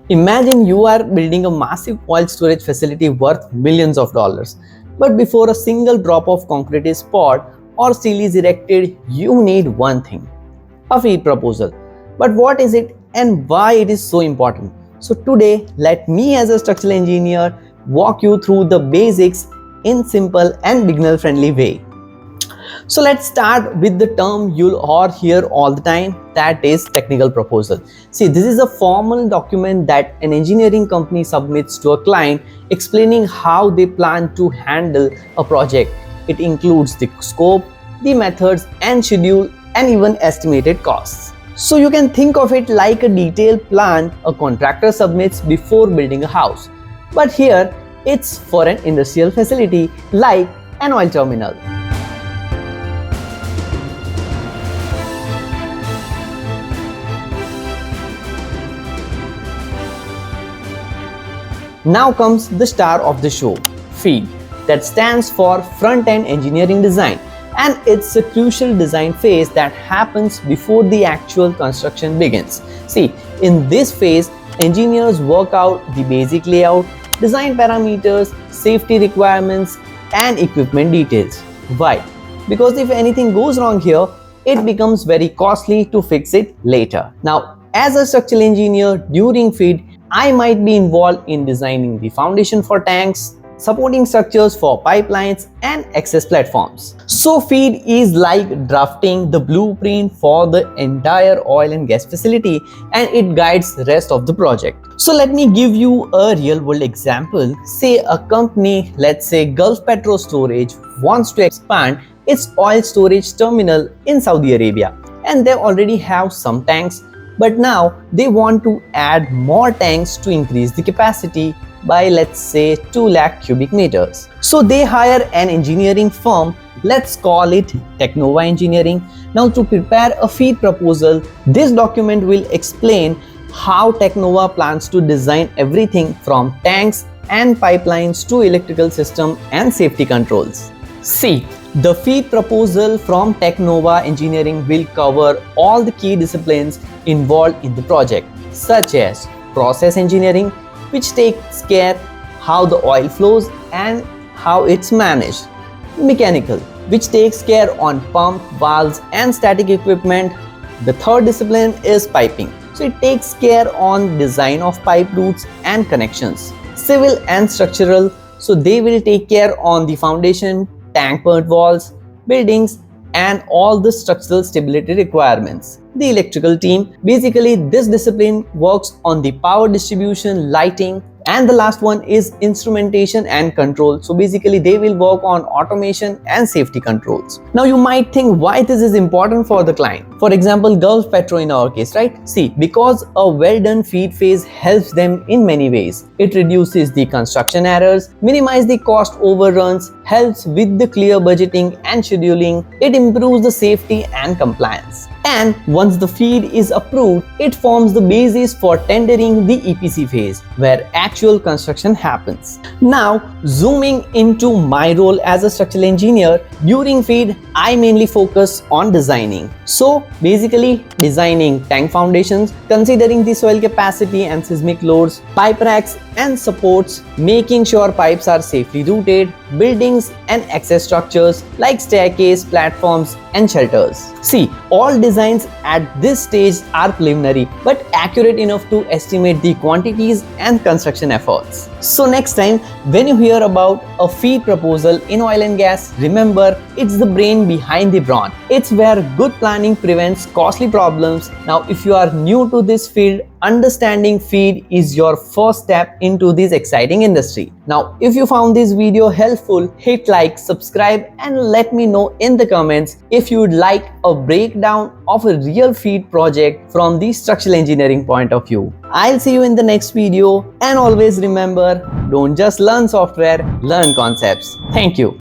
Imagine you are building a massive oil storage facility worth millions of dollars. But before a single drop of concrete is poured or steel is erected, you need one thing: a FEED proposal. But what is it and why it is so important? So today, let me as a structural engineer walk you through the basics in simple and beginner friendly way. So let's start with the term you'll all hear all the time, that is technical proposal. See, this is a formal document that an engineering company submits to a client explaining how they plan to handle a project. It includes the scope, the methods and schedule and even estimated costs. So you can think of it like a detailed plan a contractor submits before building a house. But here it's for an industrial facility like an oil terminal. Now comes the star of the show, FEED, that stands for Front-End Engineering Design, and it's a crucial design phase that happens before the actual construction begins. See, in this phase, engineers work out the basic layout, design parameters, safety requirements, and equipment details. Why? Because if anything goes wrong here, it becomes very costly to fix it later. Now, as a structural engineer during FEED, I might be involved in designing the foundation for tanks, supporting structures for pipelines and access platforms. So FEED is like drafting the blueprint for the entire oil and gas facility, and it guides the rest of the project. So let me give you a real world example. Say a company, let's say Gulf Petro Storage, wants to expand its oil storage terminal in Saudi Arabia, and they already have some tanks. But now they want to add more tanks to increase the capacity by, let's say, 2 lakh cubic meters. So they hire an engineering firm, let's call it Technova Engineering. Now to prepare a FEED proposal, this document will explain how Technova plans to design everything from tanks and pipelines to electrical system and safety controls. See, the FEED proposal from Technova Engineering will cover all the key disciplines involved in the project, such as process engineering, which takes care how the oil flows and how it's managed; mechanical, which takes care on pump, valves and static equipment. The third discipline is piping, so it takes care on design of pipe routes and connections. Civil and structural, so they will take care on the foundation, tank port walls, buildings and all the structural stability requirements. The electrical team, basically this discipline works on the power distribution, lighting, and the last one is instrumentation and control. So basically they will work on automation and safety controls. Now you might think why this is important for the client. For example, Gulf Petro in our case, right? See, because a well done FEED phase helps them in many ways. It reduces the construction errors, minimizes the cost overruns, helps with the clear budgeting and scheduling. It improves the safety and compliance. And once the FEED is approved, it forms the basis for tendering the EPC phase, where actual construction happens. Now, zooming into my role as a structural engineer, during FEED, I mainly focus on designing. So basically designing tank foundations, considering the soil capacity and seismic loads, pipe racks and supports, making sure pipes are safely routed, buildings and access structures like staircase, platforms and shelters. See, all designs at this stage are preliminary but accurate enough to estimate the quantities and construction efforts. So next time when you hear about a FEED proposal in oil and gas, remember it's the brain behind the brawn. It's where good planning prevents costly problems. Now if you are new to this field, understanding FEED is your first step into this exciting industry. Now if you found this video helpful, hit like, subscribe and let me know in the comments if you would like a breakdown of a real FEED project from the structural engineering point of view. I'll see you in the next video, and always remember, don't just learn software, learn concepts. Thank you.